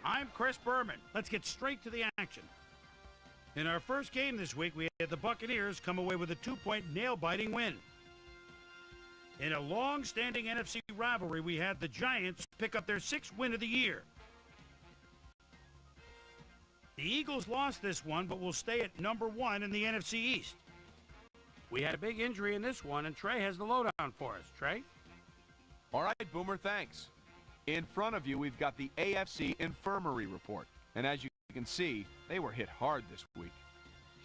I'm Chris Berman. Let's get straight to the action. In our first game this week, we had the Buccaneers come away with a 2-point nail-biting win. In a long-standing NFC rivalry, we had the Giants pick up their 6th win of the year. The Eagles lost this one, but will stay at number 1 in the NFC East. We had a big injury in this one, and Trey has the lowdown for us. Trey? All right, Boomer, thanks. In front of you, we've got the AFC Infirmary Report. And as you can see, they were hit hard this week.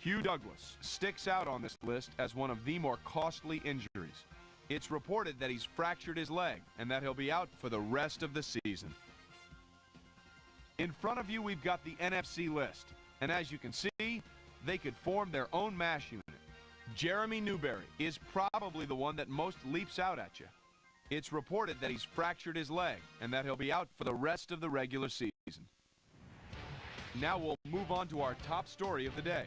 Hugh Douglas sticks out on this list as one of the more costly injuries. It's reported that he's fractured his leg and that he'll be out for the rest of the season. In front of you, we've got the NFC list. And as you can see, they could form their own MASH unit. Jeremy Newberry is probably the one that most leaps out at you. It's reported that he's fractured his leg and that he'll be out for the rest of the regular season. Now we'll move on to our top story of the day.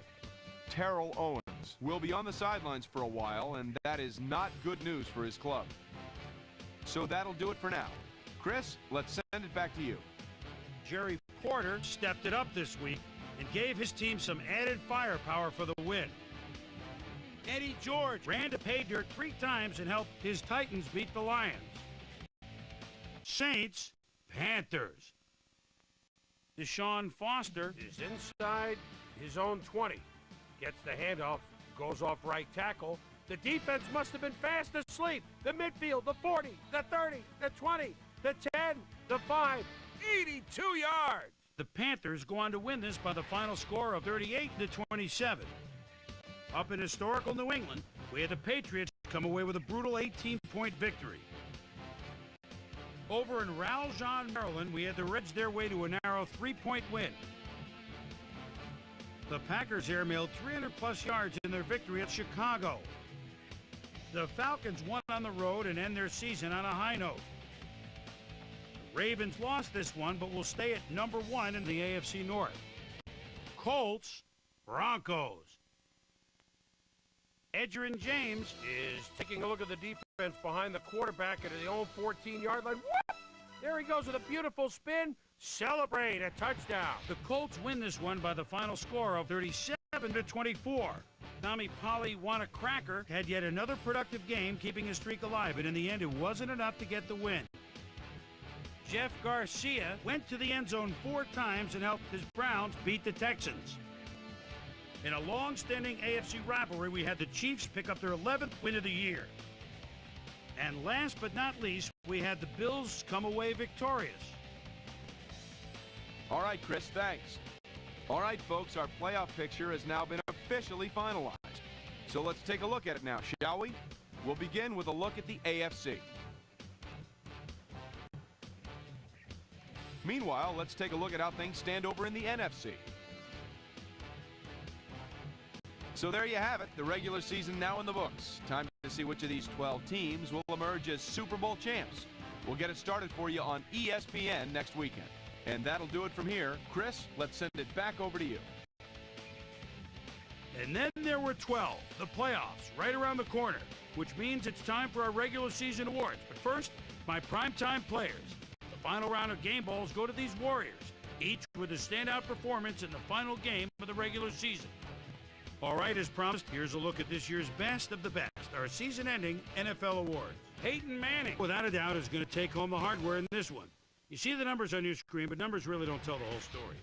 Terrell Owens will be on the sidelines for a while, and that is not good news for his club. So that'll do it for now. Chris, let's send it back to you. Jerry Porter stepped it up this week and gave his team some added firepower for the win. Eddie George ran to pay dirt 3 times and helped his Titans beat the Lions. Saints, Panthers. Deshaun Foster is inside his own 20. Gets the handoff, goes off right tackle. The defense must have been fast asleep. The midfield, the 40, the 30, the 20, the 10, the 5, 82 yards. The Panthers go on to win this by the final score of 38-27. Up in historical New England, we had the Patriots come away with a brutal 18-point victory. Over in Raljean, Maryland, we had the Reds their way to a narrow 3-point win. The Packers airmailed 300-plus yards in their victory at Chicago. The Falcons won on the road and end their season on a high note. The Ravens lost this one, but will stay at number 1 in the AFC North. Colts, Broncos. Edgerrin James is taking a look at the defense behind the quarterback at his own 14-yard line. What? There he goes with a beautiful spin. Celebrate a touchdown. The Colts win this one by the final score of 37-24. Tommy Polly-Wanacracker had yet another productive game, keeping his streak alive, but in the end, it wasn't enough to get the win. Jeff Garcia went to the end zone 4 times and helped his Browns beat the Texans. In a long-standing AFC rivalry, we had the Chiefs pick up their 11th win of the year. And last but not least, we had the Bills come away victorious. All right, Chris, thanks. All right, folks, our playoff picture has now been officially finalized. So let's take a look at it now, shall we? We'll begin with a look at the AFC. Meanwhile, let's take a look at how things stand over in the NFC. So there you have it, the regular season now in the books. Time to see which of these 12 teams will emerge as Super Bowl champs. We'll get it started for you on ESPN next weekend. And that'll do it from here. Chris, let's send it back over to you. And then there were 12, the playoffs, right around the corner, which means it's time for our regular season awards. But first, my primetime players. The final round of game balls go to these Warriors, each with a standout performance in the final game of the regular season. All right, as promised, here's a look at this year's best of the best, our season-ending NFL awards. Peyton Manning, without a doubt, is going to take home the hardware in this one. You see the numbers on your screen, but numbers really don't tell the whole story.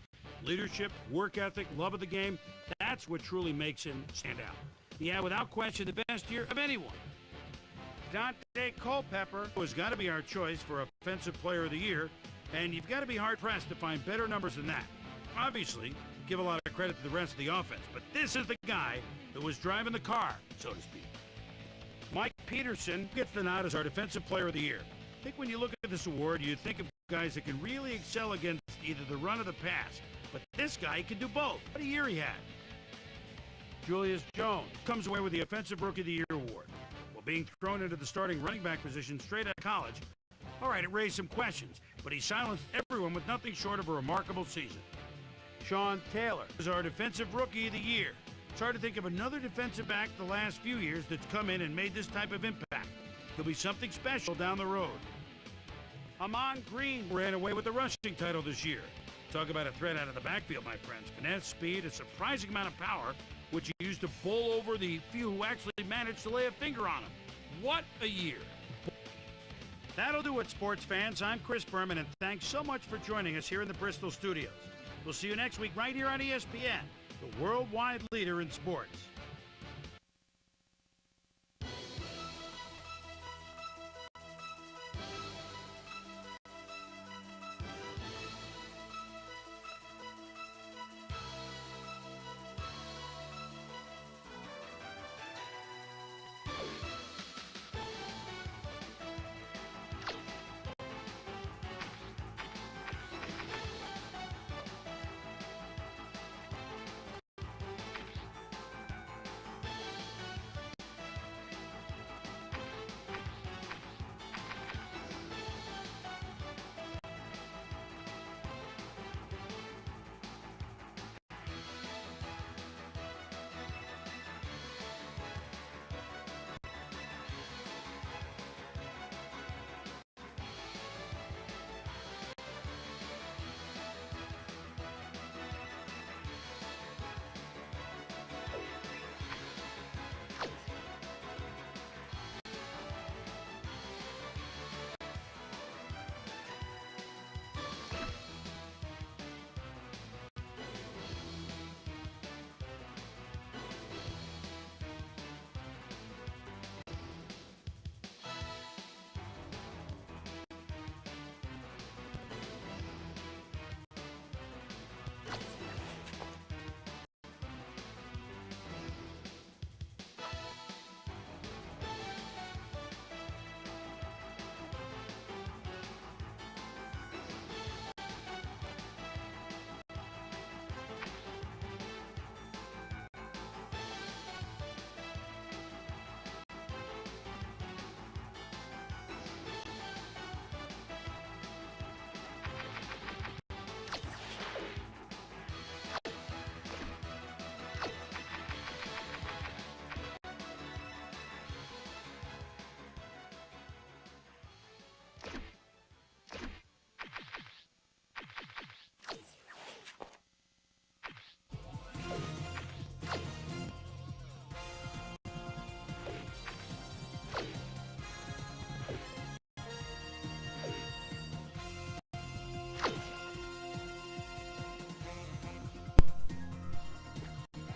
Leadership, work ethic, love of the game, that's what truly makes him stand out. Yeah, without question, the best year of anyone. Dante Culpepper has got to be our choice for Offensive Player of the Year, and you've got to be hard-pressed to find better numbers than that. Obviously, give a lot of credit to the rest of the offense, but this is the guy that was driving the car, so to speak. Mike Peterson gets the nod as our Defensive Player of the Year. I think when you look at this award, you think of guys that can really excel against either the run or the pass, but this guy can do both. What a year he had. Julius Jones comes away with the Offensive Rookie of the Year award. While being thrown into the starting running back position straight out of college, all right, it raised some questions, but he silenced everyone with nothing short of a remarkable season. Sean Taylor is our Defensive Rookie of the Year. It's hard to think of another defensive back the last few years that's come in and made this type of impact. He'll be something special down the road. Amon Green ran away with the rushing title this year. Talk about a threat out of the backfield, my friends. Finesse, speed, a surprising amount of power, which he used to bowl over the few who actually managed to lay a finger on him. What a year. That'll do it, sports fans. I'm Chris Berman, and thanks so much for joining us here in the Bristol studios. We'll see you next week right here on ESPN, the worldwide leader in sports.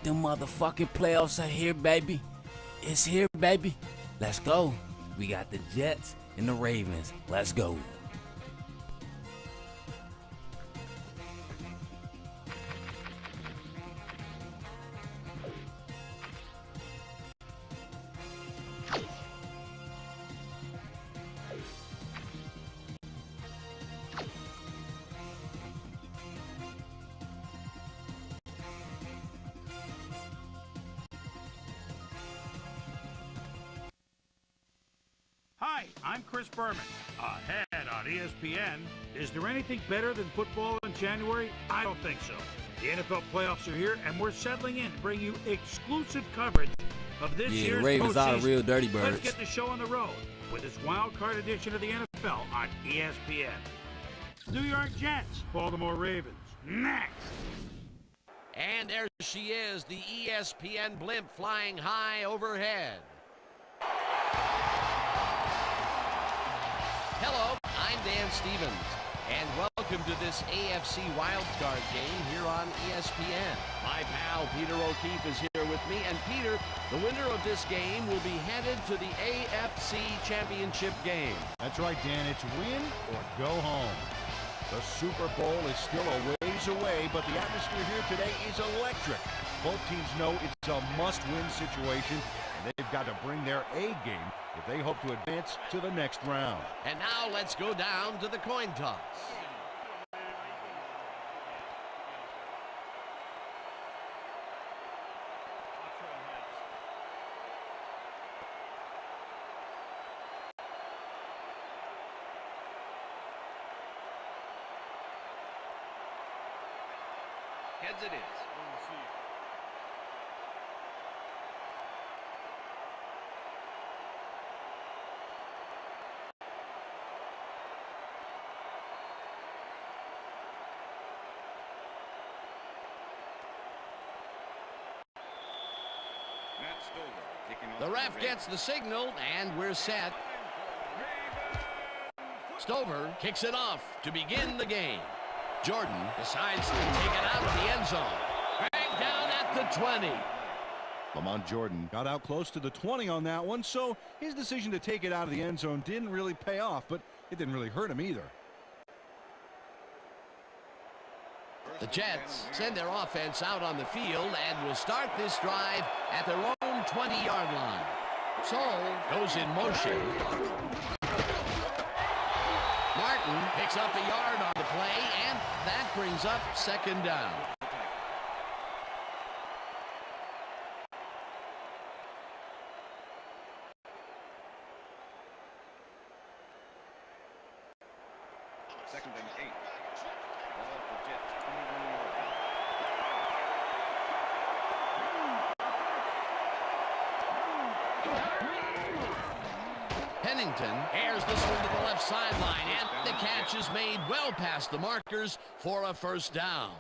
The motherfucking playoffs are here, baby. It's here, baby. Let's go. We got the Jets and the Ravens. Let's go. Hi, I'm Chris Berman. Ahead on ESPN, is there anything better than football in January? I don't think so. The NFL playoffs are here, and we're settling in to bring you exclusive coverage of this year's the Ravens postseason. are real dirty birds. Let's get the show on the road with this Wildcard edition of the NFL on ESPN. New York Jets, Baltimore Ravens. Next. And there she is, the ESPN blimp flying high overhead. Hello, I'm Dan Stevens, and welcome to this AFC Wildcard game here on ESPN. My pal Peter O'Keefe is here with me, and Peter, the winner of this game will be headed to the AFC Championship game. That's right, Dan. It's win or go home. The Super Bowl is still a ways away, but the atmosphere here today is electric. Both teams know it's a must-win situation, and they've got to bring their A game if they hope to advance to the next round. And now let's go down to the coin toss. Heads it is. The ref gets the signal, and we're set. Stover kicks it off to begin the game. Jordan decides to take it out of the end zone. Right down at the 20. Lamont Jordan got out close to the 20 on that one, so his decision to take it out of the end zone didn't really pay off, but it didn't really hurt him either. The Jets send their offense out on the field and will start this drive at their own 20-yard line. Saul goes in motion. Martin picks up a yard on the play, and that brings up second down. Second and 8. Ball for Jets, 21-yard line. Pennington airs this one to the left sideline, and the catch is made well past the markers for a first down.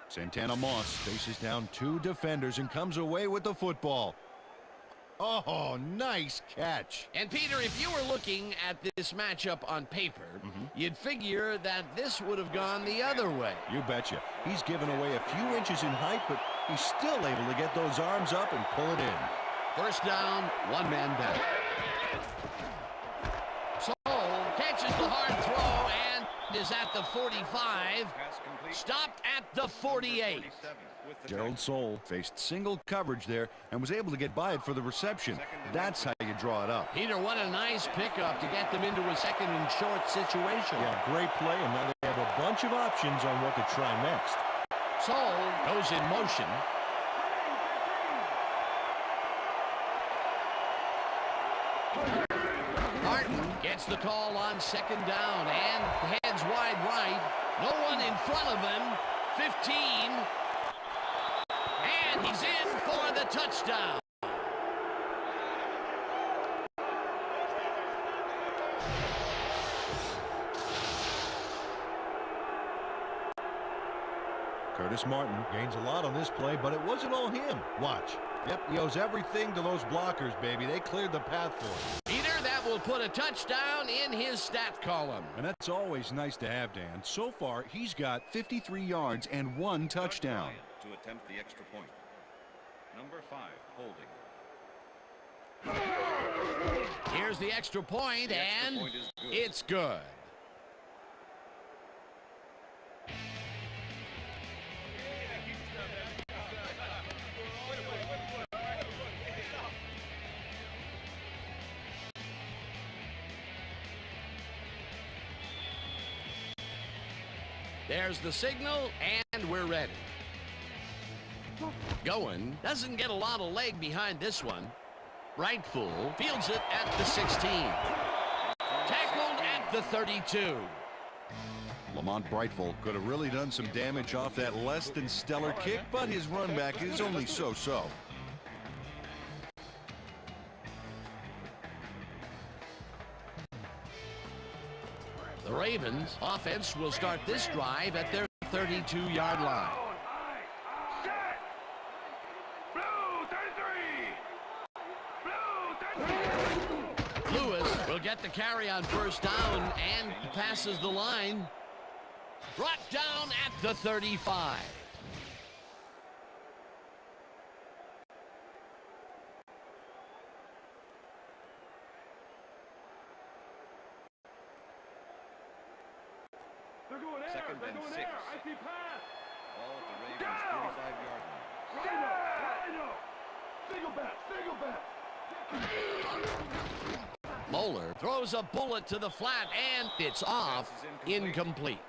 Santana Moss faces down 2 defenders and comes away with the football. Oh, nice catch. And Peter, if you were looking at this matchup on paper, you'd figure that this would have gone the other way. You betcha. He's given away a few inches in height, but he's still able to get those arms up and pull it in. First down, 1 man down. Saul catches the hard throw and is at the 45. Stopped at the 48. Gerald Soule faced single coverage there and was able to get by it for the reception. That's how you draw it up. Peter, what a nice pickup to get them into a second and short situation. Yeah, great play, and now they have a bunch of options on what to try next. Saul goes in motion. Martin gets the call on second down and heads wide right. No one in front of him. 15. And he's in for the touchdown. Curtis Martin gains a lot on this play, but it wasn't all him. Watch. Yep, he owes everything to those blockers, baby. They cleared the path for him. Peter, that will put a touchdown in his stat column. And that's always nice to have, Dan. So far, he's got 53 yards and 1 touchdown. To attempt the extra point. Number 5, holding. Here's the extra point, and point is good. It's good. There's the signal, and we're ready. Going doesn't get a lot of leg behind this one. Rightful fields it at the 16. Tackled at the 32. Lamont Brightful could have really done some damage off that less than stellar kick, but his run back is only so-so. The Ravens offense will start this drive at their 32-yard line. Lewis will get the carry on first down and passes the line. Brought down at the 35. Second and 6. Ball at the Ravens' 35-yard line. Moeller throws a bullet to the flat, and it's off. Incomplete.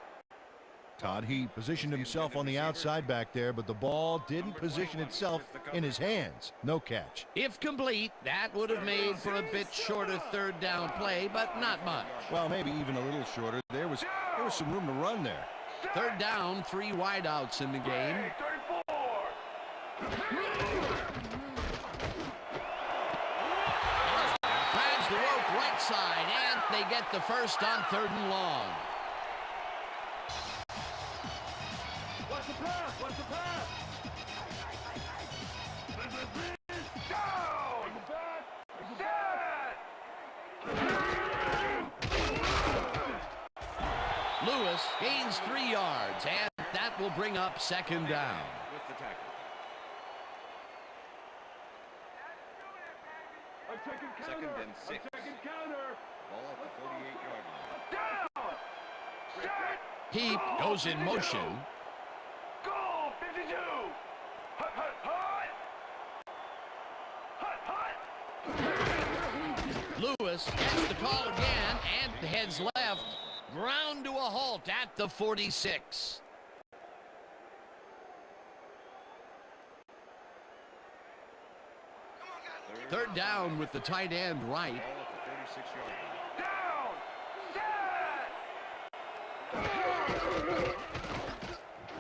Todd Heap positioned himself on the outside back there, but the ball didn't position itself in his hands. No catch. If complete, that would have made for a bit shorter third down play, but not much. Well, maybe even a little shorter. There was some room to run there. Third down, 3 wideouts in the game. Grabs the rope right side, and they get the first on 3rd and long. Lewis gains 3 yards, and that will bring up second down. With the tackle. Second and 6. Ball at the 48-yard line. Heap goes in motion. Goal 52. Hut, hut, hut. Lewis gets the call again and heads left. Ground to a halt at the 46. Third down with the tight end right. Ball at the 36-yard line.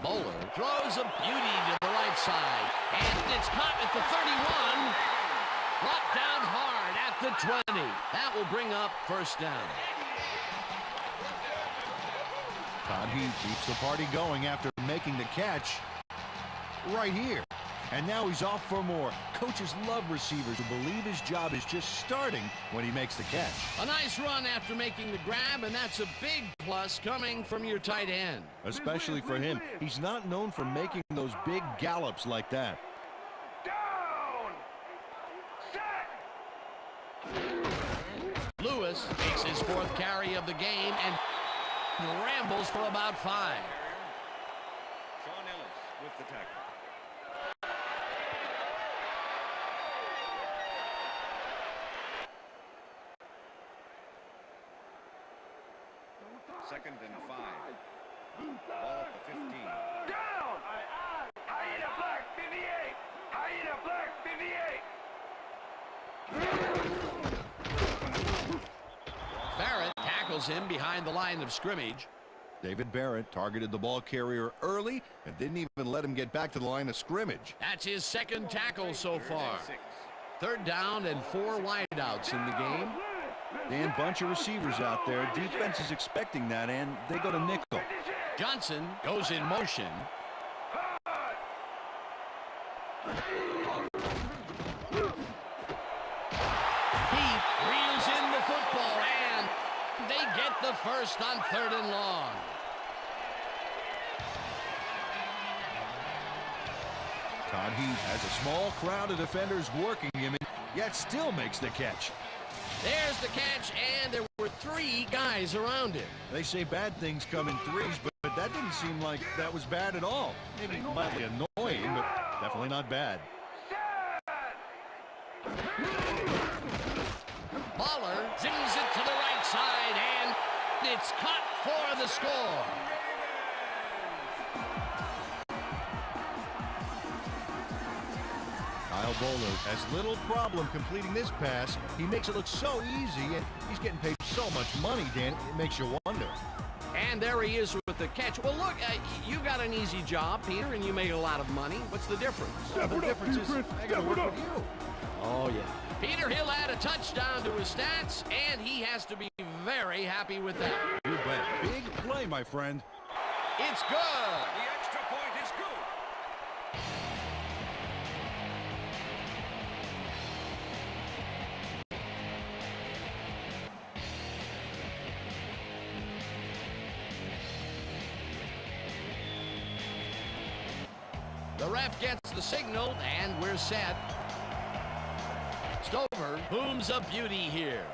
Bowler throws a beauty to the right side, and it's caught at the 31. Brought down hard at the 20. That will bring up first down. Todd Heath keeps the party going after making the catch right here. And now he's off for more. Coaches love receivers who believe his job is just starting when he makes the catch. A nice run after making the grab, and that's a big plus coming from your tight end. Especially for him. He's not known for making those big gallops like that. Down. Set. Lewis makes his 4th carry of the game and rambles for about 5. Sean Ellis with the tackle. Second and 5. Ball at the 15. Down. Hyena black 58. Hyena black 58. Barrett tackles him behind the line of scrimmage. David Barrett targeted the ball carrier early and didn't even let him get back to the line of scrimmage. That's his 2nd tackle so far. 6. Third down and 4 wideouts in the game. Dan, bunch of receivers out there. Defense is expecting that, and they go to nickel. Johnson goes in motion. Heath reels in the football, and they get the first on 3rd and long. Todd Heath has a small crowd of defenders working him, yet still makes the catch. There's the catch, and there were 3 guys around him. They say bad things come in threes, but that didn't seem like that was bad at all. Maybe mildly annoying, but definitely not bad. Baller zings it to the right side, and it's caught for the score. Kyle Bowler has little problem completing this pass. He makes it look so easy, and he's getting paid so much money, Dan, it makes you wonder. And there he is with the catch. Well, look, you got an easy job, Peter, and you make a lot of money. What's the difference? Well, the difference is I got to work with you. Oh, yeah. Peter, he'll add a touchdown to his stats, and he has to be very happy with that. You bet. Big play, my friend. It's good. The extra point is good. The ref gets the signal, and we're set. Stover booms a beauty here.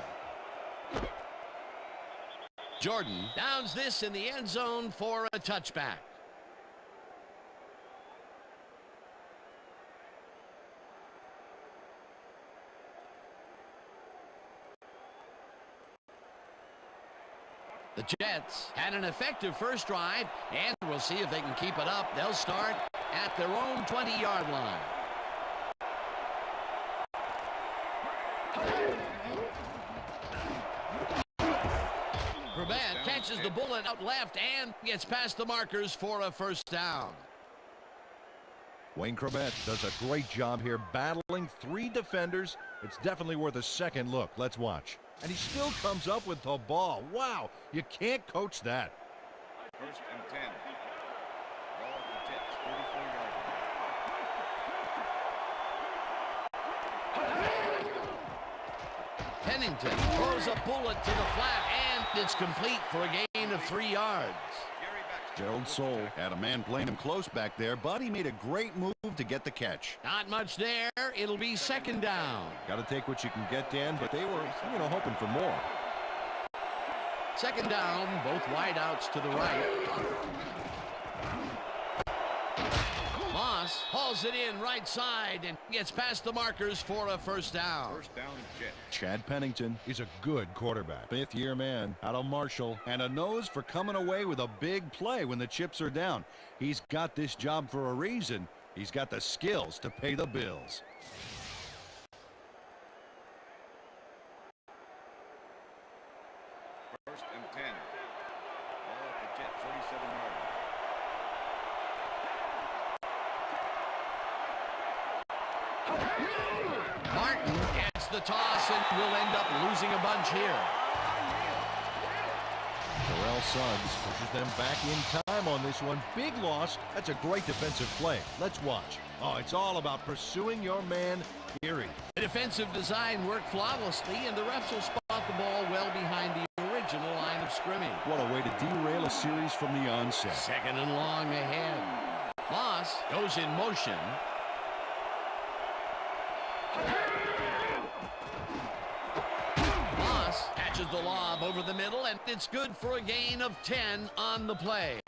Jordan downs this in the end zone for a touchback. The Jets had an effective first drive, and we'll see if they can keep it up. They'll start at their own 20-yard line. Corbett catches the bullet out left and gets past the markers for a first down. Wayne Corbett does a great job here battling 3 defenders. It's definitely worth a second look. Let's watch. And he still comes up with the ball. Wow, you can't coach that. First and 10. Ball at the Jets, 34-yard Pennington throws a bullet to the flat, and it's complete for a gain of 3 yards. Gerald Soule had a man playing him close back there, but he made a great move to get the catch. Not much there. It'll be 2nd down. Got to take what you can get, Dan, but they were, hoping for more. 2nd down, both wideouts to the right. Moss hauls it in right side and gets past the markers for a 1st down. 1st down, Jets. Chad Pennington is a good quarterback. 5th-year man out of Marshall, and a nose for coming away with a big play when the chips are down. He's got this job for a reason. He's got the skills to pay the bills. First and 10. Ball at the Jet 47-yard line. Martin gets the toss and will end up losing a bunch here. Terrell Suggs pushes them back in time on this one. Big loss. That's a great defensive play. Let's watch. Oh, it's all about pursuing your man, period. The defensive design worked flawlessly, and the refs will spot the ball well behind the original line of scrimmage. What a way to derail a series from the onset. 2nd and long ahead. Moss goes in motion. Moss catches the lob over the middle, and it's good for a gain of 10 on the play.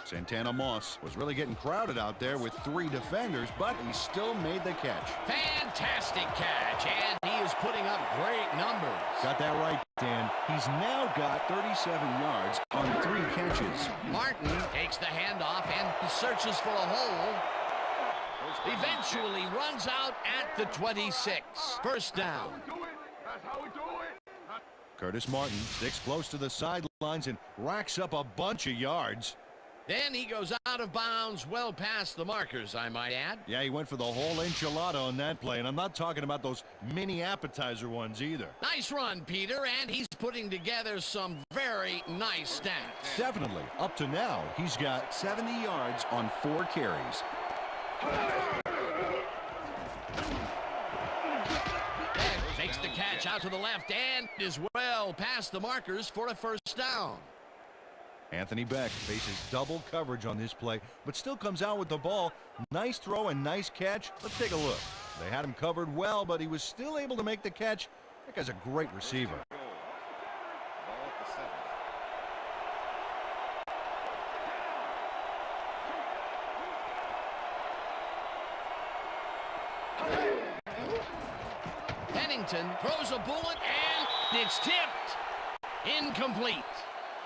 Santana Moss was really getting crowded out there with 3 defenders, but he still made the catch. Fantastic catch, and he is putting up great numbers. Got that right, Dan. He's now got 37 yards on 3 catches. Martin takes the handoff and searches for a hole. Eventually runs out at the 26. 1st down. Curtis Martin sticks close to the sidelines and racks up a bunch of yards. Then he goes out of bounds well past the markers, I might add. Yeah, he went for the whole enchilada on that play, and I'm not talking about those mini appetizer ones either. Nice run, Peter, and he's putting together some very nice stats. Definitely. Up to now, he's got 70 yards on 4 carries. Makes the catch out to the left and is well past the markers for a 1st down. Anthony Beck faces double coverage on this play, but still comes out with the ball. Nice throw and nice catch. Let's take a look. They had him covered well, but he was still able to make the catch. That guy's a great receiver. Ball at the 7. Pennington throws a bullet and it's tipped. Incomplete.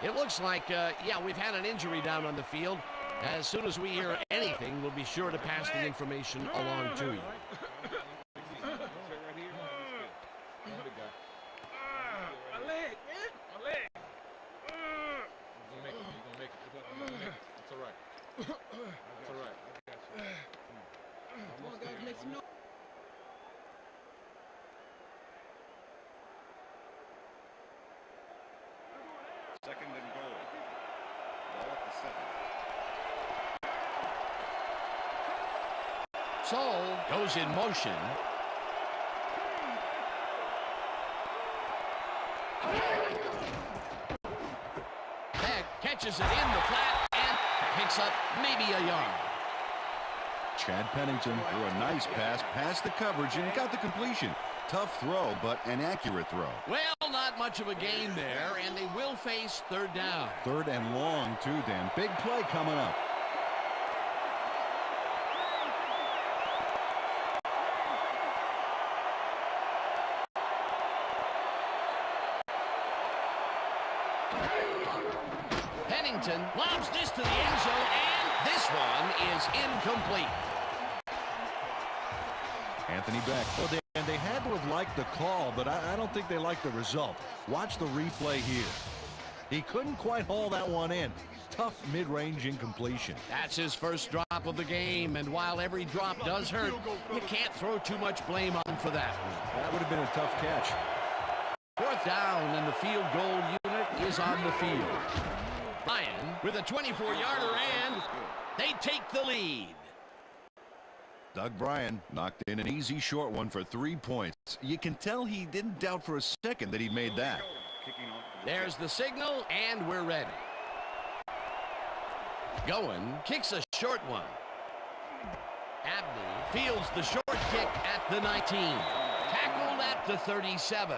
It looks like, yeah, we've had an injury down on the field. As soon as we hear anything, we'll be sure to pass the information along to you. Second and goal. Ball at the 7. Soule goes in motion. Beck catches it in the flat and picks up maybe a yard. Chad Pennington threw a nice pass past the coverage and got the completion. Tough throw, but an accurate throw. Well, not much of a gain there, and they will face 3rd down. 3rd and long, too, Dan. Big play coming up. Pennington lobs this to the end zone, and this one is incomplete. Anthony Beck. Well, they had to have liked the call, but I don't think they liked the result. Watch the replay here. He couldn't quite haul that one in. Tough mid-range incompletion. That's his first drop of the game, and while every drop does hurt, you can't throw too much blame on him for that. That would have been a tough catch. 4th down, and the field goal unit is on the field. Ryan with a 24-yarder, and they take the lead. Doug Bryan knocked in an easy short one for 3 points. You can tell he didn't doubt for a second that he made that. There's the signal, and we're ready. Going, kicks a short one. Abney fields the short kick at the 19. Tackled at the 37.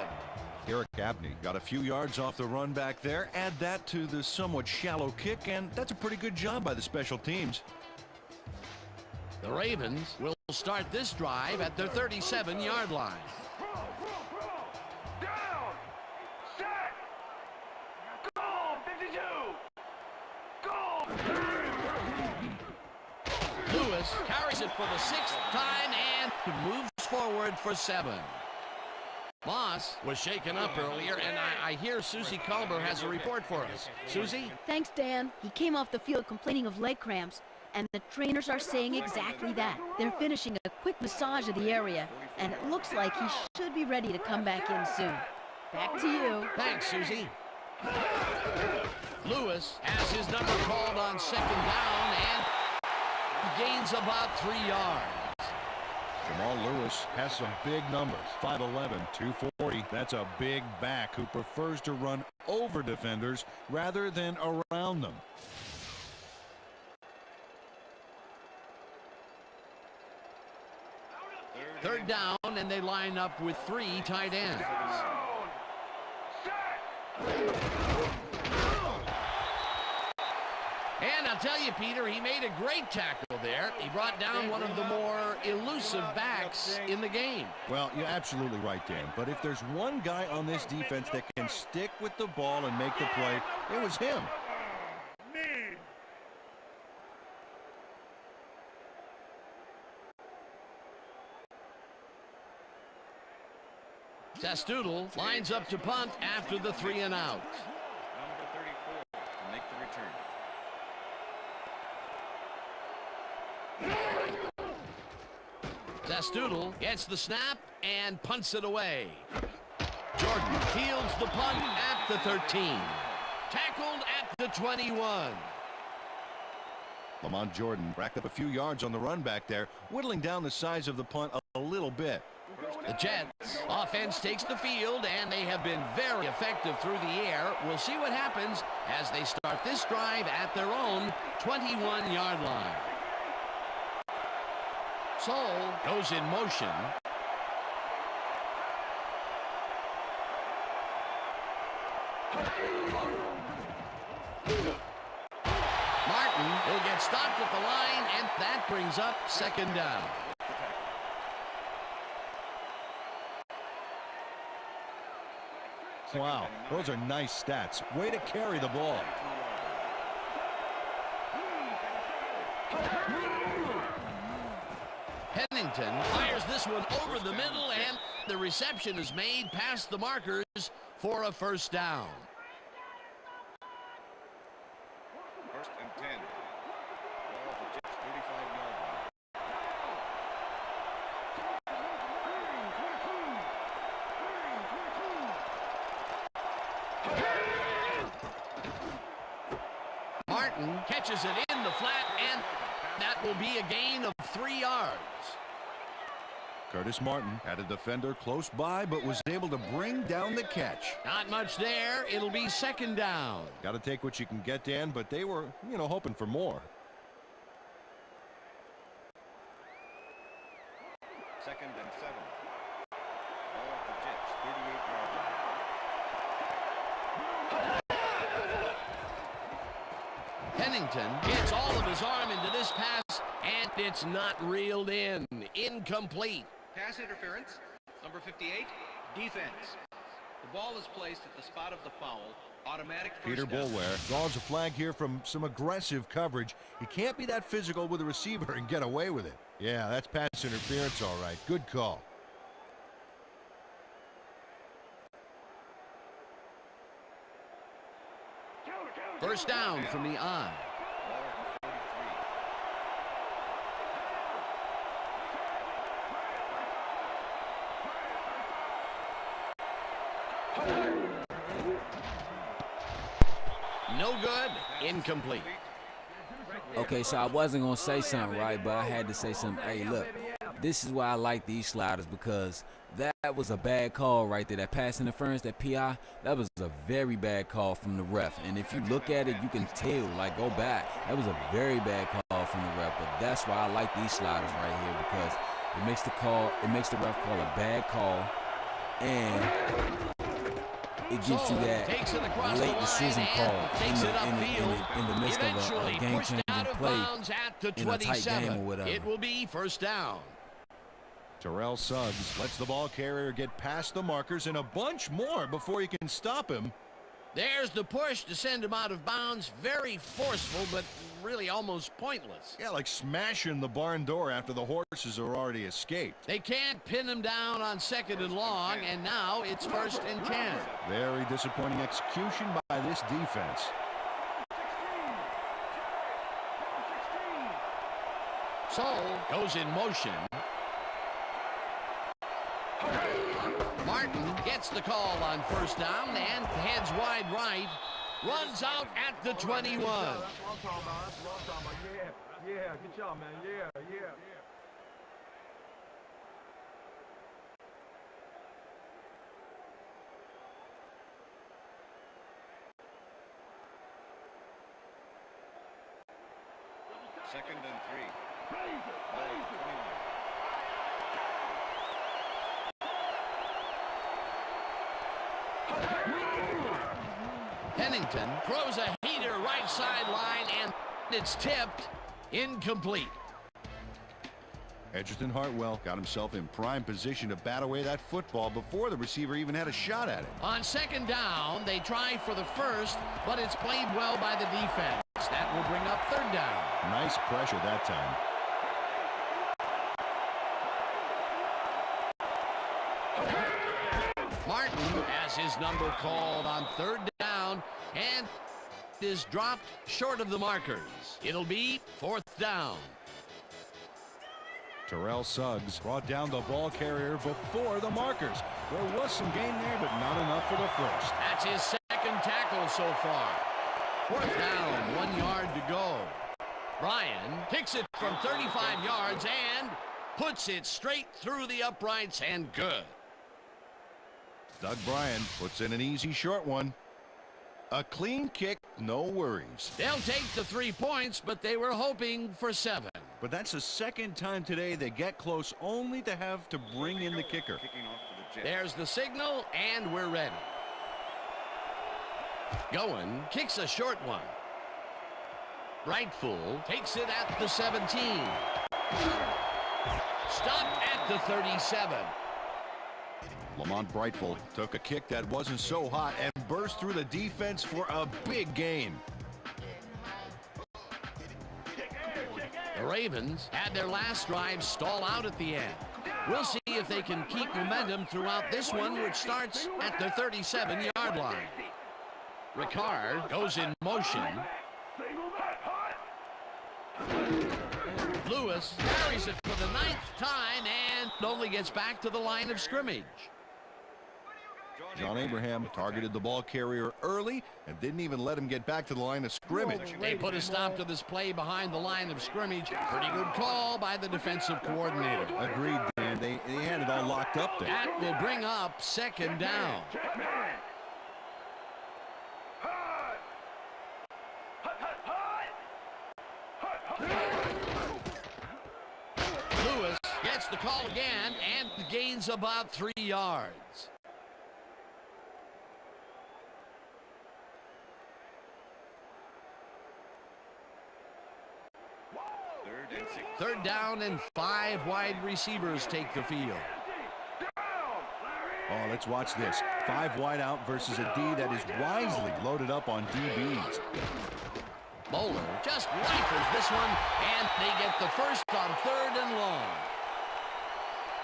Eric Abney got a few yards off the run back there. Add that to the somewhat shallow kick, and that's a pretty good job by the special teams. The Ravens will start this drive at their 37-yard line. Down. Set. Goal. 52. Goal. Lewis carries it for the 6th time and moves forward for 7. Moss was shaken up earlier, and I hear Susie Culber has a report for us. Susie? Thanks, Dan. He came off the field complaining of leg cramps, and the trainers are saying exactly that. They're finishing a quick massage of the area, and it looks like he should be ready to come back in soon. Back to you. Thanks, Susie. Lewis has his number called on 2nd down and gains about 3 yards. Jamal Lewis has some big numbers. 5'11", 240. That's a big back who prefers to run over defenders rather than around them. Third down, and they line up with 3 tight ends. And I'll tell you, Peter, he made a great tackle there. He brought down one of the more elusive backs in the game. Well, you're absolutely right, Dan. But if there's one guy on this defense that can stick with the ball and make the play, it was him. Testoodle lines up to punt after the 3 and out. Number 34 to make the return. Testoodle gets the snap and punts it away. Jordan fields the punt at the 13. Tackled at the 21. Lamont Jordan racked up a few yards on the run back there, whittling down the size of the punt a little bit. The Jets offense takes the field, and they have been very effective through the air. We'll see what happens as they start this drive at their own 21-yard line. Soul goes in motion. Martin will get stopped at the line, and that brings up 2nd down. Wow, those are nice stats. Way to carry the ball. Pennington fires this one over the middle, and the reception is made past the markers for a 1st down. 1st and 10. Ball at the Jets' 35-yard line. Martin catches it in the flat, and that will be a gain of 3 yards. Curtis Martin had a defender close by, but was able to bring down the catch. Not much there. It'll be 2nd down. Got to take what you can get, Dan, but they were, hoping for more. 2nd and 7. Ball at the Jets' 38-yard line. Pennington gets all of his arm into this pass, and it's not reeled in. Incomplete. Pass interference, number 58, defense. The ball is placed at the spot of the foul. Automatic first Peter down. Boulware draws a flag here from some aggressive coverage. You can't be that physical with a receiver and get away with it. Yeah, that's pass interference, all right. Good call. First down from the I. No good. Incomplete. Okay, so I wasn't going to say something, right, but I had to say something. Hey, look, this is why I like these sliders, because that was a bad call right there. That pass interference, that PI, that was a very bad call from the ref. And if you look at it, you can tell, like, go back. That was a very bad call from the ref. But that's why I like these sliders right here, because it makes the ref call a bad call, and it gives you that late decision call in the midst of a game-changing play in a tight game or whatever. It will be first down. Terrell Suggs lets the ball carrier get past the markers and a bunch more before you can stop him. There's the push to send him out of bounds. Very forceful, but really almost pointless. Yeah, like smashing the barn door after the horses are already escaped. They can't pin him down on 2nd and long, and now it's 1st and 10. Very disappointing execution by this defense. Soul goes in motion. Martin gets the call on 1st down and heads wide right. Runs out at the 21. Yeah, good job, man. Yeah. Second and 3. Ball 21. Pennington throws a heater right sideline, and it's tipped. Incomplete. Edgerton Hartwell got himself in prime position to bat away that football before the receiver even had a shot at it. On 2nd down, they try for the first, but it's played well by the defense. That will bring up 3rd down. Nice pressure that time. Martin has his number called on 3rd down and is dropped short of the markers. It'll be 4th down. Terrell Suggs brought down the ball carrier before the markers. There was some gain there, but not enough for the first. That's his 2nd tackle so far. 4th down, 1 yard to go. Bryan kicks it from 35 yards and puts it straight through the uprights, and good. Doug Bryan puts in an easy short one. A clean kick, no worries. They'll take the 3 points, but they were hoping for 7. But that's the 2nd time today they get close, only to have to bring in the kicker. Kicking off for the Jets. There's the signal, and we're ready. Goin kicks a short one. Rightful takes it at the 17. Stopped at the 37. Lamont Brightful took a kick that wasn't so hot and burst through the defense for a big gain. The Ravens had their last drive stall out at the end. We'll see if they can keep momentum throughout this one, which starts at the 37-yard line. Ricard goes in motion. Lewis carries it for the 9th time and only gets back to the line of scrimmage. John Abraham targeted the ball carrier early and didn't even let him get back to the line of scrimmage. They put a stop to this play behind the line of scrimmage. Pretty good call by the defensive coordinator. Agreed, Dan. They had it all locked up there. That will bring up 2nd down. Lewis gets the call again and gains about 3 yards. Third down and 5 wide receivers take the field. Oh, let's watch this. 5 wide out versus a D that is wisely loaded up on DBs. Bowler just rifles this one, and they get the first on 3rd and long.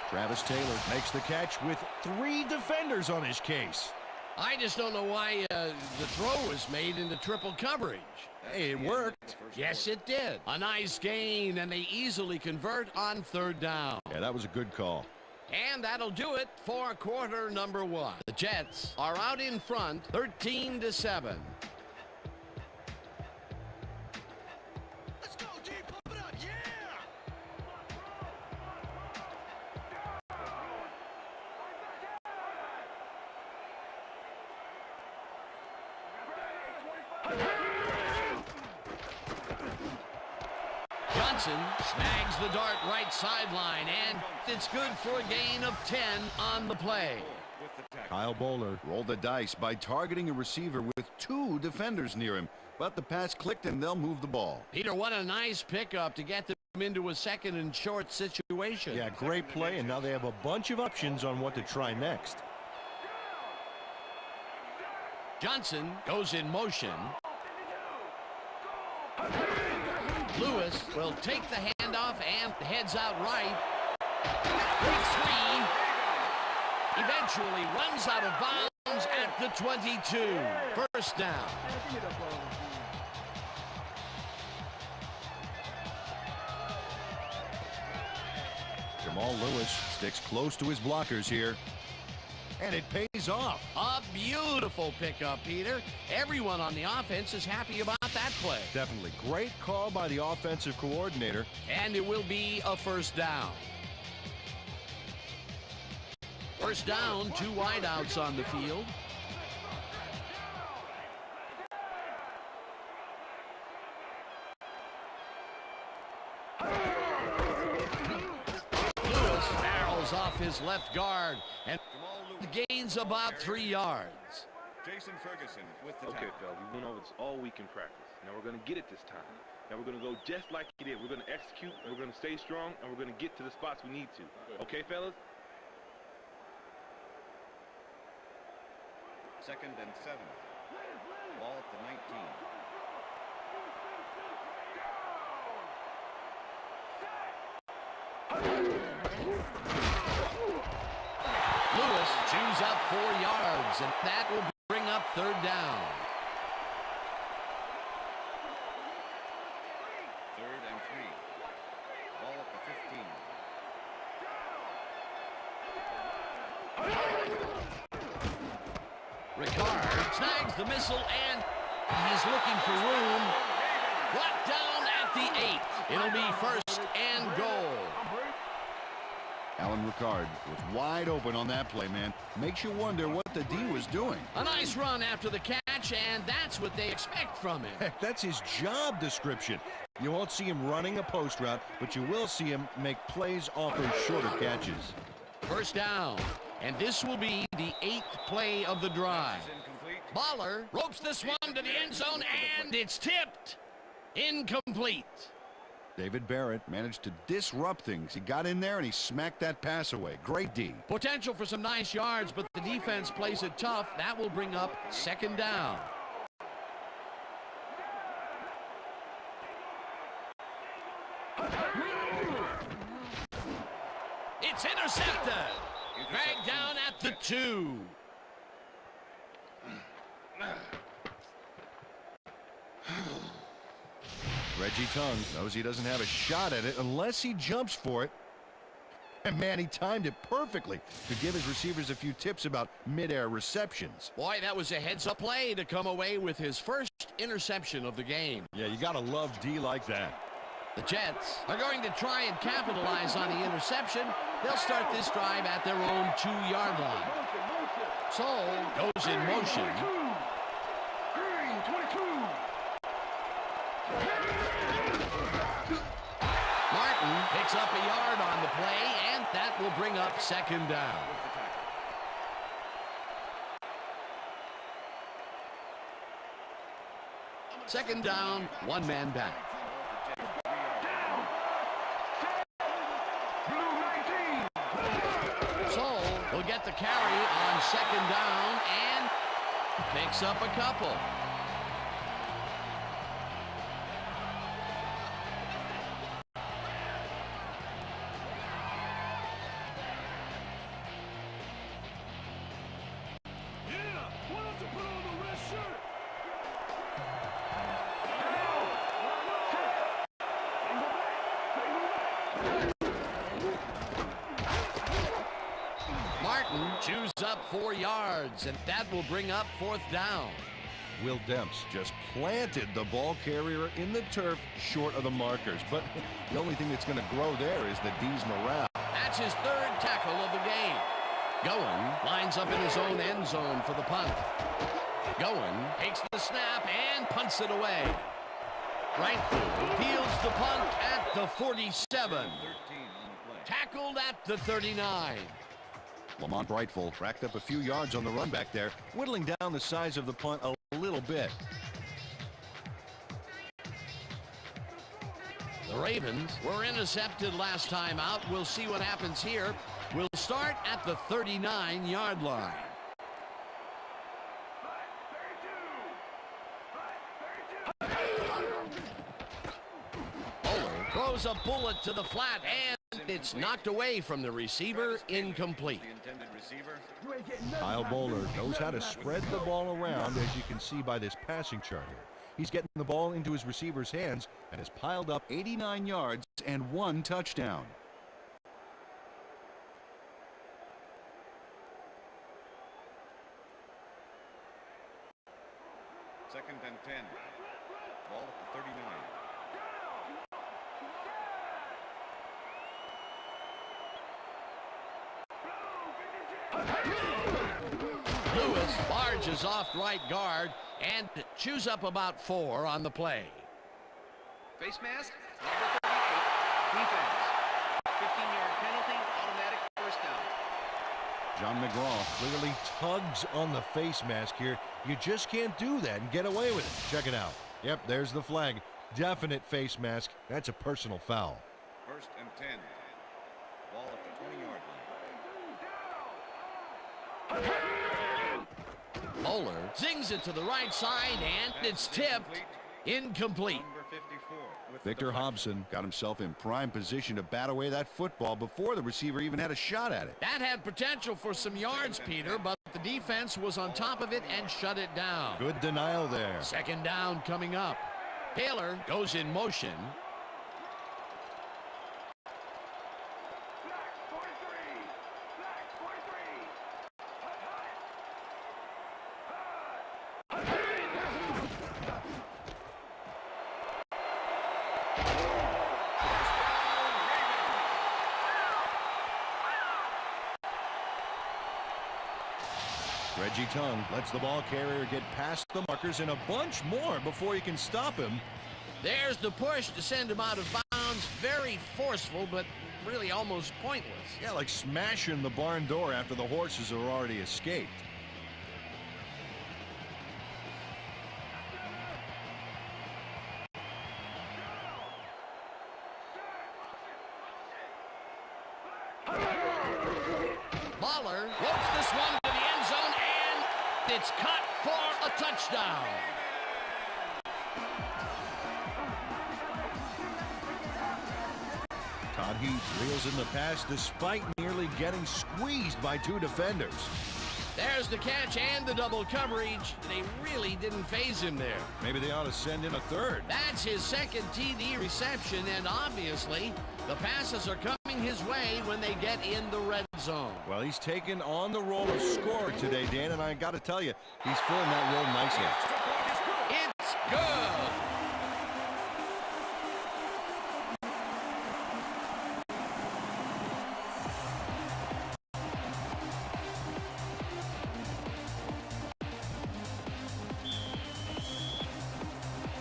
Travis Taylor makes the catch with 3 defenders on his case. I just don't know why the throw was made into triple coverage. Hey, it worked. Yes, it did. A nice gain, and they easily convert on 3rd down. Yeah, that was a good call. And that'll do it for quarter number 1. The Jets are out in front, 13-7. Let's go. Johnson snags the dart right sideline, and it's good for a gain of 10 on the play. Kyle Bowler rolled the dice by targeting a receiver with 2 defenders near him, but the pass clicked and they'll move the ball. Peter, what a nice pickup to get them into a second and short situation. Yeah, great play, and now they have a bunch of options on what to try next. Johnson goes in motion. Lewis will take the handoff and heads out right. Big screen. Eventually runs out of bounds at the 22. First down. Jamal Lewis sticks close to his blockers here. And it pays off. A beautiful pickup, Peter. Everyone on the offense is happy about that play. Definitely. Great call by the offensive coordinator. And it will be a first down. First down, 2 wideouts on the field. Lewis barrels off his left guard and gains about 3 yards. Jason Ferguson with the Okay, fellas, we went over this all week in practice. Now we're going to get it this time. Now we're going to go just like he did. We're going to execute, and we're going to stay strong, and we're going to get to the spots we need to. Okay, fellas? Second and 7. Ball at the 19. Lewis chews up 4 yards, and that will bring up third down. Third and 3. Ball at the 15. Ricard snags the missile, and he's looking for room. Brought down at the 8. It'll be first and goal. Alan Ricard was wide open on that play, man. Makes you wonder what the D was doing. A nice run after the catch, and that's what they expect from him. Heck, that's his job description. You won't see him running a post route, but you will see him make plays off those shorter catches. First down, and this will be the 8th play of the drive. Baller ropes this one to the end zone, and it's tipped. Incomplete. David Barrett managed to disrupt things. He got in there and he smacked that pass away. Great D. Potential for some nice yards, but the defense plays it tough. That will bring up second down. It's intercepted. Dragged down at the 2. Reggie Tongue knows he doesn't have a shot at it unless he jumps for it. And man, he timed it perfectly to give his receivers a few tips about mid-air receptions. Boy, that was a heads-up play to come away with his first interception of the game. Yeah, you gotta love D like that. The Jets are going to try and capitalize on the interception. They'll start this drive at their own 2-yard line. Saul goes in motion. Martin picks up a yard on the play, and that will bring up second down. Second down, 1 man back. Saul will get the carry on second down and picks up a couple. Chews up 4 yards, and that will bring up fourth down. Will Demps just planted the ball carrier in the turf short of the markers. But the only thing that's going to grow there is the D's morale. That's his 3rd tackle of the game. Goin lines up in his own end zone for the punt. Goin takes the snap and punts it away. Right fields the punt at the 47. Tackled at the 39. Lamont Brightful racked up a few yards on the run back there, whittling down the size of the punt a little bit. The Ravens were intercepted last time out. We'll see what happens here. We'll start at the 39-yard line. Bowler throws a bullet to the flat, and it's knocked away from the receiver, incomplete. Kyle Bowler knows how to spread the ball around, as you can see by this passing chart here. He's getting the ball into his receiver's hands and has piled up 89 yards and 1 touchdown. Second and 10. Ball at the 39. Lewis barges off right guard and chews up about 4 on the play. Face mask, number 38, defense. 15-yard penalty, automatic first down. John McGraw clearly tugs on the face mask here. You just can't do that and get away with it. Check it out. Yep, there's the flag. Definite face mask. That's a personal foul. First and 10. Ball at the 20-yard line. Bowler zings it to the right side, and it's tipped. Incomplete. Number 54. Victor Hobson got himself in prime position to bat away that football before the receiver even had a shot at it. That had potential for some yards, Peter, but the defense was on top of it and shut it down. Good denial there. Second down coming up. Taylor goes in motion. Reggie Tongue lets the ball carrier get past the markers and a bunch more before he can stop him. There's the push to send him out of bounds. Very forceful, but really almost pointless. Yeah, like smashing the barn door after the horses are already escaped. Baller ropes this one to the end zone, and it's cut for a touchdown. Todd Heath reels in the pass despite nearly getting squeezed by 2 defenders. There's the catch and the double coverage. They really didn't phase him there. Maybe they ought to send in a third. That's his second TD reception, and obviously the passes are coming his way when they get in the red zone. Well, he's taken on the role of scorer today, Dan, and I got to tell you, he's filling that role nicely. It's good.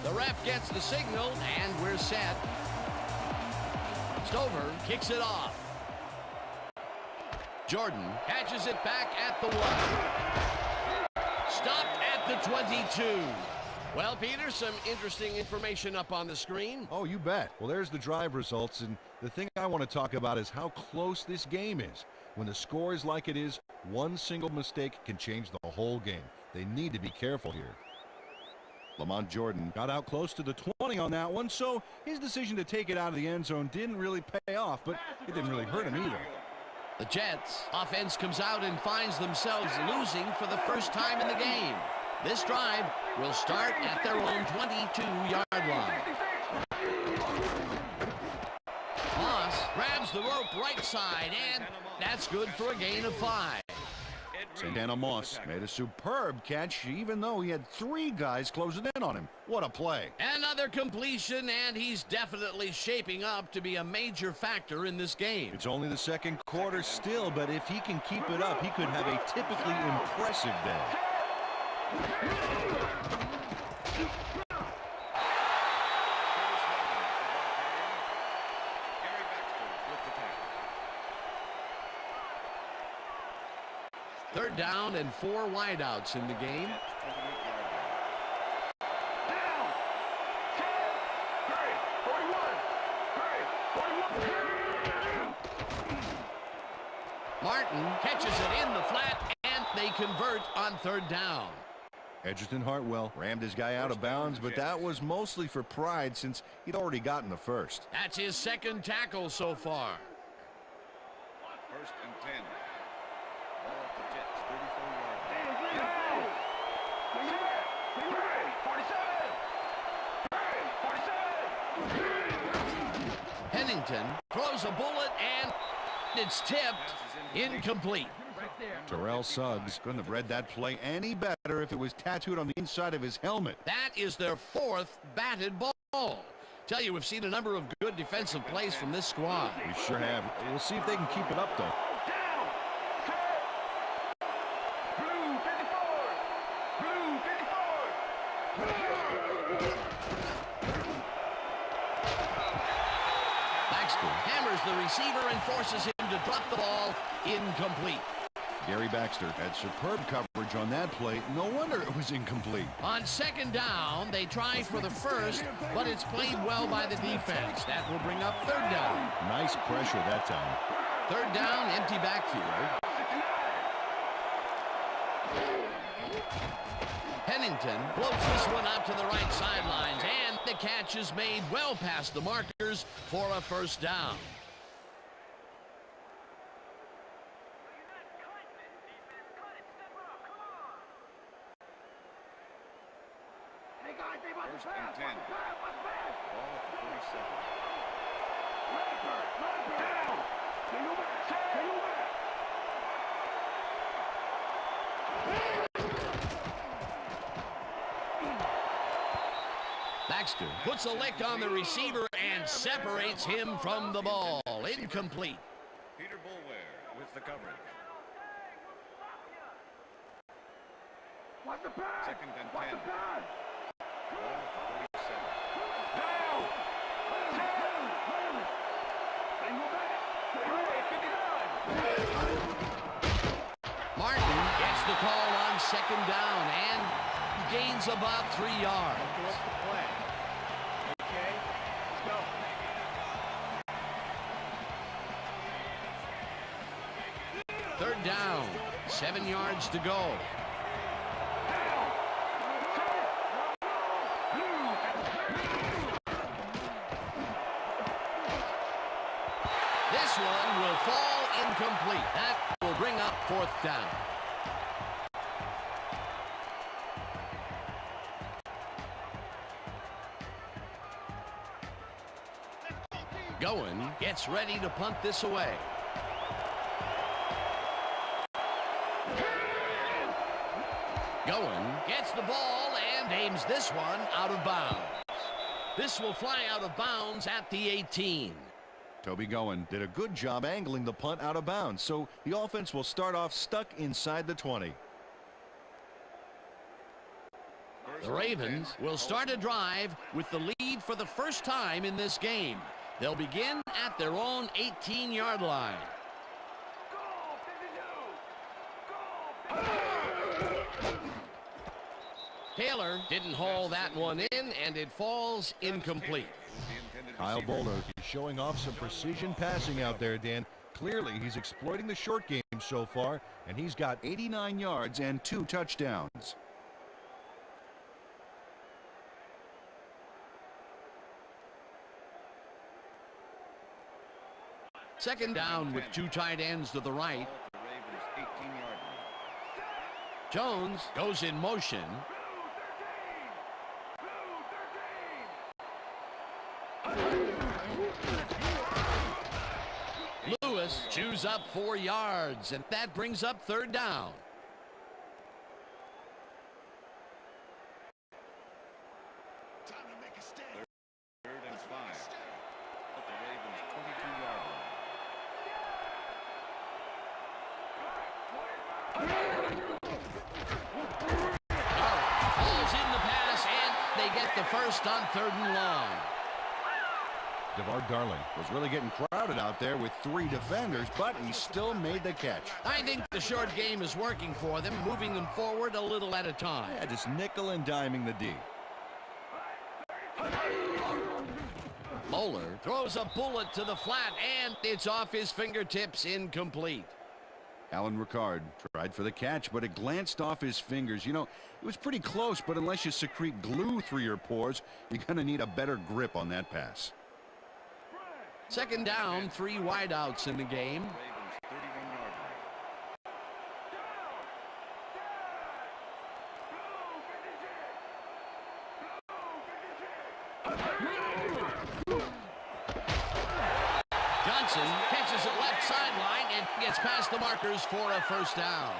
The ref gets the signal, and we're set. Stover kicks it off. Jordan catches it back at the 1. Stopped at the 22. Well, Peter, some interesting information up on the screen. Oh, you bet. Well, there's the drive results, and the thing I want to talk about is how close this game is. When the score is like it is, one single mistake can change the whole game. They need to be careful here. Lamont Jordan got out close to the 20 on that one, so his decision to take it out of the end zone didn't really pay off, but it didn't really hurt him either. The Jets offense comes out and finds themselves losing for the first time in the game. This drive will start at their own 22-yard line. Moss grabs the rope right side, and that's good for a gain of 5. Santana Moss made a superb catch, even though he had 3 guys closing in on him. What a play. Another completion, and he's definitely shaping up to be a major factor in this game. It's only the second quarter still, but if he can keep it up, he could have a typically impressive day. Third down and 4 wideouts in the game. Martin catches it in the flat, and they convert on third down. Edgerton Hartwell rammed his guy out of bounds, but that was mostly for pride since he'd already gotten the first. That's his second tackle so far. First and 10. Ball at the Jets, 34-yard line. Pennington throws a bullet, and it's tipped. Incomplete. Terrell Suggs couldn't have read that play any better if it was tattooed on the inside of his helmet. That is their 4th batted ball. Tell you, we've seen a number of good defensive plays from this squad. We sure have. We'll see if they can keep it up, though. Baxter hammers the receiver and forces him to drop the ball. Incomplete. Gary Baxter had superb coverage on that play. No wonder it was incomplete. On second down, they try for the first, but it's played well by the defense. That will bring up third down. Nice pressure that time. Third down, empty backfield. Pennington floats this one out to the right sidelines, and the catch is made well past the markers for a first down. First and 10. Ball at the 47. Baxter puts a lick on the receiver and separates him from the ball. Incomplete. Peter Boulware with the coverage. Second and 10. Ball at the 47. Martin gets the call on second down and gains about 3 yards. What's the play? Okay, let's go. Third down, 7 yards to go. This one will fall incomplete. That will bring up fourth down. Going gets ready to punt this away. Going gets the ball and aims this one out of bounds. This will fly out of bounds at the 18. Toby Goen did a good job angling the punt out of bounds, so the offense will start off stuck inside the 20. The Ravens will start a drive with the lead for the first time in this game. They'll begin at their own 18-yard line. Taylor didn't haul that one in, and it falls incomplete. Kyle Bowler is showing off some precision passing out there, Dan. Clearly, he's exploiting the short game so far, and he's got 89 yards and 2 touchdowns. Second down with 2 tight ends to the right. Jones goes in motion. Lewis chews up 4 yards, and that brings up third down. Third and 5. At the Ravens' 22-yard line. Falls in the pass, and they get the first on third and long. DeVar Darling was really getting crowded out there with 3 defenders, but he still made the catch. I think the short game is working for them, moving them forward a little at a time. Yeah, just nickel and diming the D. Moeller throws a bullet to the flat, and it's off his fingertips, incomplete. Alan Ricard tried for the catch, but it glanced off his fingers. You know, it was pretty close, but unless you secrete glue through your pores, you're going to need a better grip on that pass. Second down, 3 wideouts in the game. Johnson catches it left sideline and gets past the markers for a first down.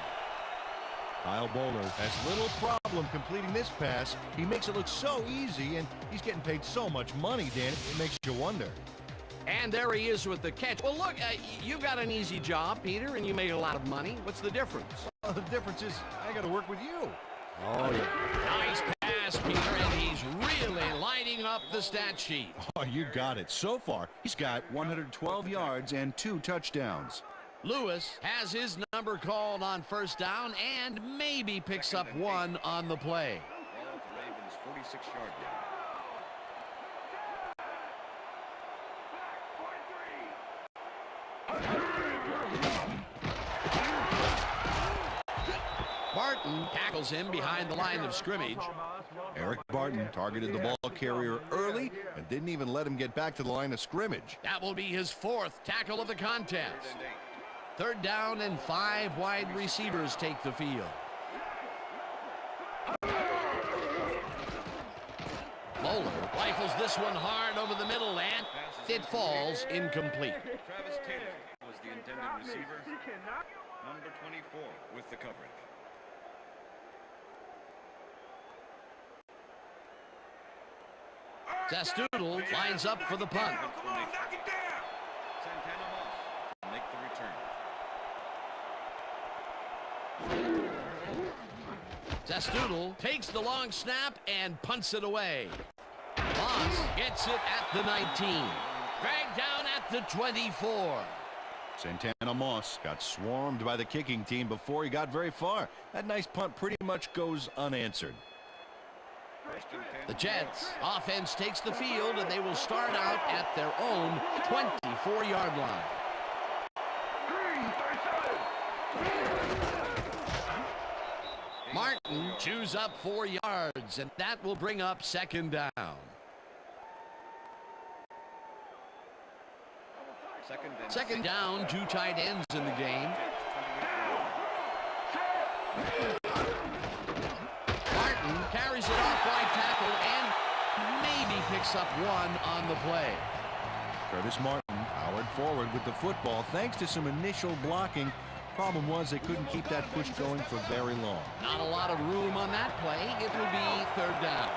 Kyle Bowler has little problem completing this pass. He makes it look so easy, and he's getting paid so much money, Dan. It makes you wonder. And there he is with the catch. Well, look, you've got an easy job, Peter, and you made a lot of money. What's the difference? Well, the difference is I got to work with you. Oh, yeah. Nice pass, Peter, and he's really lighting up the stat sheet. Oh, you got it. So far, he's got 112 yards and 2 touchdowns. Lewis has his number called on first down and maybe picks up 1 on the play. Ball at the Ravens' 46-yard line. Barton tackles him behind the line of scrimmage. Eric Barton targeted the ball carrier early and didn't even let him get back to the line of scrimmage. That will be his 4th tackle of the contest. Third down and 5 wide receivers take the field. Moeller rifles this one hard over the middle, and it falls incomplete. Travis Taylor was the intended receiver. Number 24 with the coverage. Zastoodle lines up for the punt. Santana Moss will make the return. Zastoodle takes the long snap and punts it away. Moss gets it at the 19. Dragged down at the 24. Santana Moss got swarmed by the kicking team before he got very far. That nice punt pretty much goes unanswered. The Jets offense takes the field, and they will start out at their own 24-yard line. Martin chews up 4 yards, and that will bring up second down. Second down, 2 tight ends in the game. Martin carries it off right tackle and maybe picks up 1 on the play. Curtis Martin powered forward with the football thanks to some initial blocking. Problem was they couldn't keep that push going for very long. Not a lot of room on that play. It will be third down.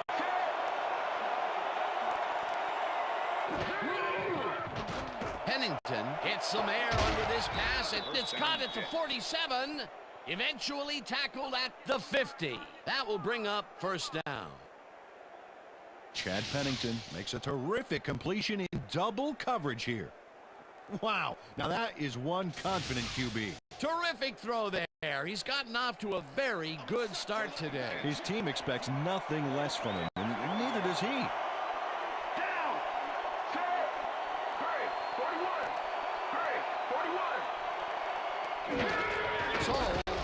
Pennington hits some air under this pass, and it's caught at the 47. Eventually tackled at the 50. That will bring up first down. Chad Pennington makes a terrific completion in double coverage here. Wow, now that is one confident QB. Terrific throw there. He's gotten off to a very good start today. His team expects nothing less from him, and neither does he.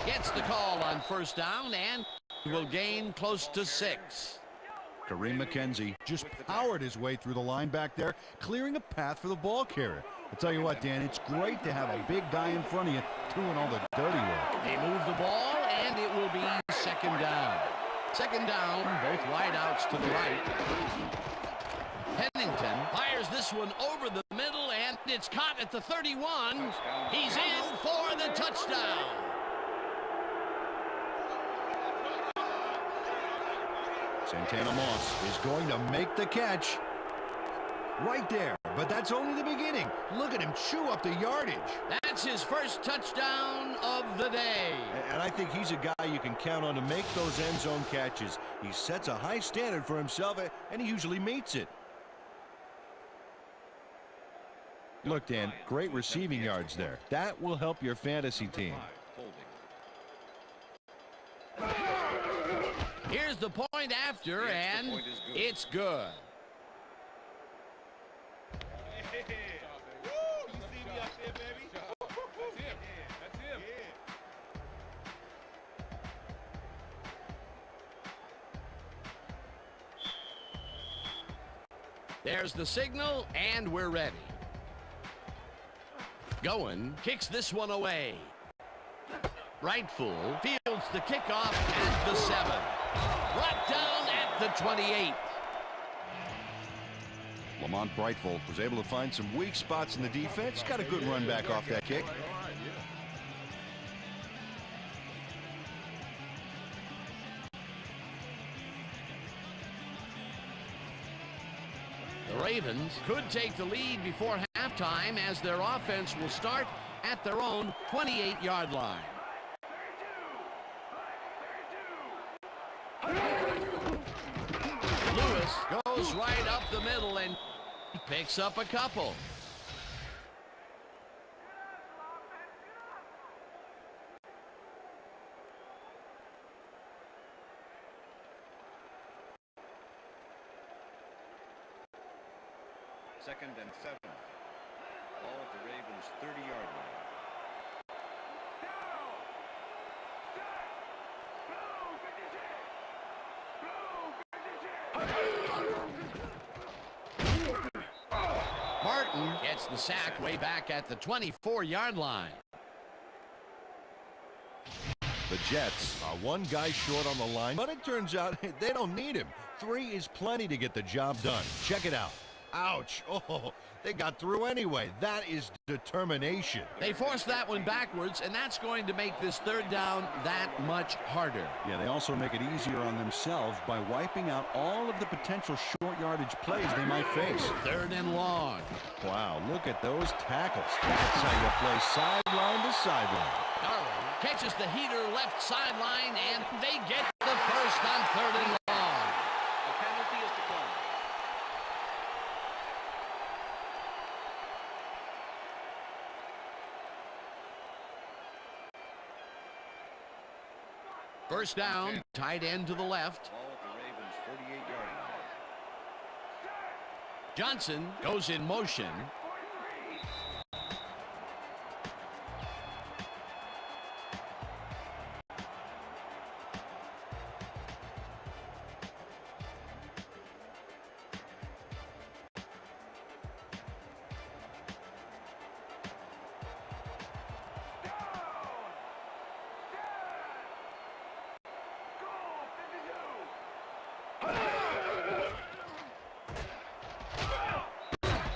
Gets the call on first down and will gain close to 6. Kareem McKenzie just powered his way through the line back there, clearing a path for the ball carrier. I'll tell you what, Dan, it's great to have a big guy in front of you doing all the dirty work. They move the ball, and it will be second down. Second down, both wideouts to the right. Pennington fires this one over the middle, and it's caught at the 31. He's in for the touchdown. Santana Moss is going to make the catch right there, but that's only the beginning. Look at him chew up the yardage. That's his first touchdown of the day. And I think he's a guy you can count on to make those end zone catches. He sets a high standard for himself, and he usually meets it. Look, Dan, great receiving yards there. That will help your fantasy team. Here's the point after, and it's good. There's the signal, and we're ready. Going, kicks this one away. Right full, fields the kickoff at the 7. Brought down at the 28. Lamont Brightful was able to find some weak spots in the defense. Got a good run back off that kick. The Ravens could take the lead before halftime as their offense will start at their own 28-yard line. Lewis goes right up the middle and picks up a couple. Second and 7. Ball at the Ravens' 30-yard line. Martin gets the sack way back at the 24-yard line. The Jets are one guy short on the line, but it turns out they don't need him. 3 is plenty to get the job done. Check it out. Ouch. Oh, they got through anyway. That is determination. They forced that one backwards, and that's going to make this third down that much harder. Yeah, they also make it easier on themselves by wiping out all of the potential short yardage plays they might face. Third and long. Wow, look at those tackles. That's how you play sideline to sideline. Colin catches the heater left sideline, and they get the first on third and long. A penalty is declined. First down, tight end to the left. Ball at the Ravens' 48-yard line. Johnson goes in motion.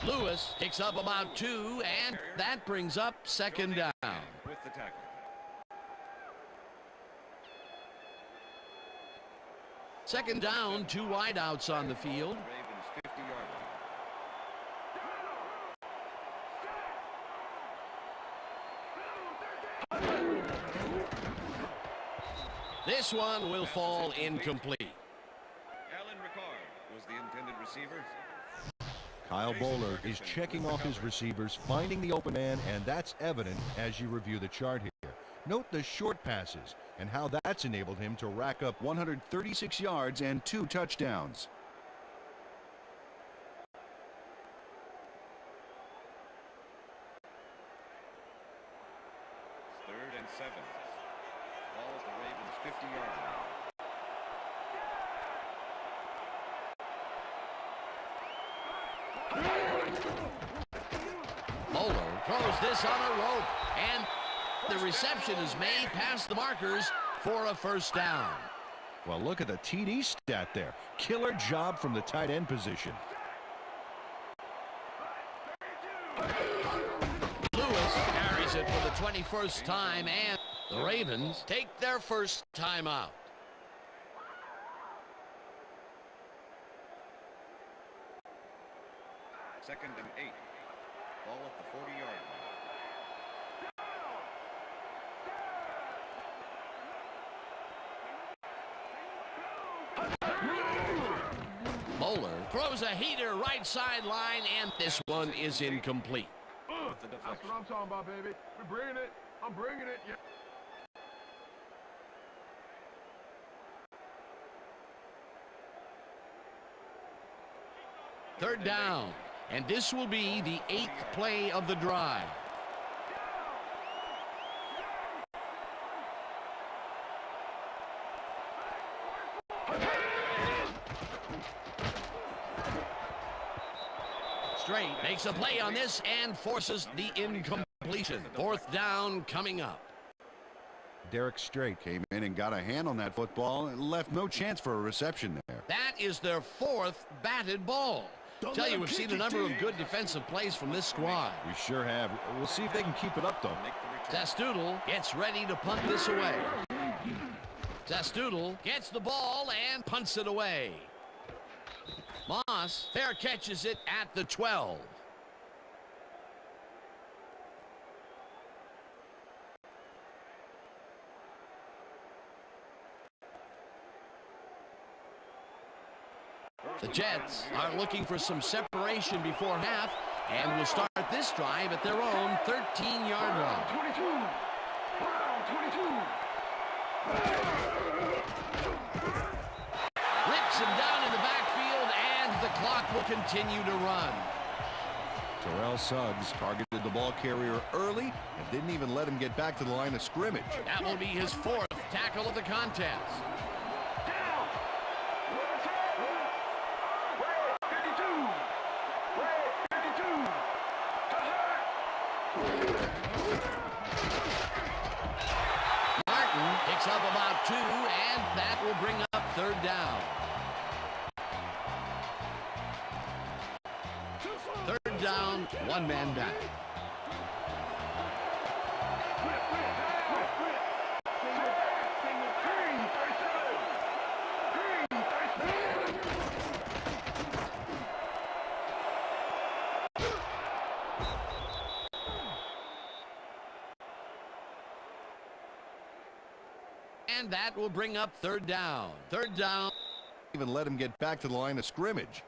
Lewis picks up about 2, and that brings up second down. With the tackle. Second down, 2 wideouts on the field. Ravens' 50-yard line. This one will fall incomplete. Alan Ricard was the intended receiver. Kyle Bowler is checking off his receivers, finding the open man, and that's evident as you review the chart here. Note the short passes and how that's enabled him to rack up 136 yards and 2 touchdowns. Third and 7. Ball at the Ravens' 50-yard line. Bowler throws this on a rope, and the reception is made past the markers for a first down. Well, look at the TD stat there. Killer job from the tight end position. Lewis carries it for the 21st time, and the Ravens take their first timeout. Second and 8. Ball at the 40-yard line. Bowler throws a heater right sideline, and this one is incomplete. That's what I'm talking about, baby. We're bringing it. I'm bringing it. Yeah. Third down, and this will be the 8th play of the drive. Straight makes a play on this and forces the incompletion. 4th down coming up. Derek Strait came in and got a hand on that football and left no chance for a reception there. That is their 4th batted ball. Tell you, we've seen a number of good defensive plays from this squad. We sure have. We'll see if they can keep it up, though. Testoodle gets ready to punt this away. Testoodle gets the ball and punts it away. Moss fair catches it at the 12. The Jets are looking for some separation before half and will start this drive at their own 13-yard line. 22. Wow, 22. Rips him down in the backfield, and the clock will continue to run. Terrell Suggs targeted the ball carrier early and didn't even let him get back to the line of scrimmage. That will be his 4th tackle of the contest. Picks up about 2, and that will bring up 3rd down. 3rd down, 1 man back. And that will bring up 3rd down. 3rd down. Even let him get back to the line of scrimmage.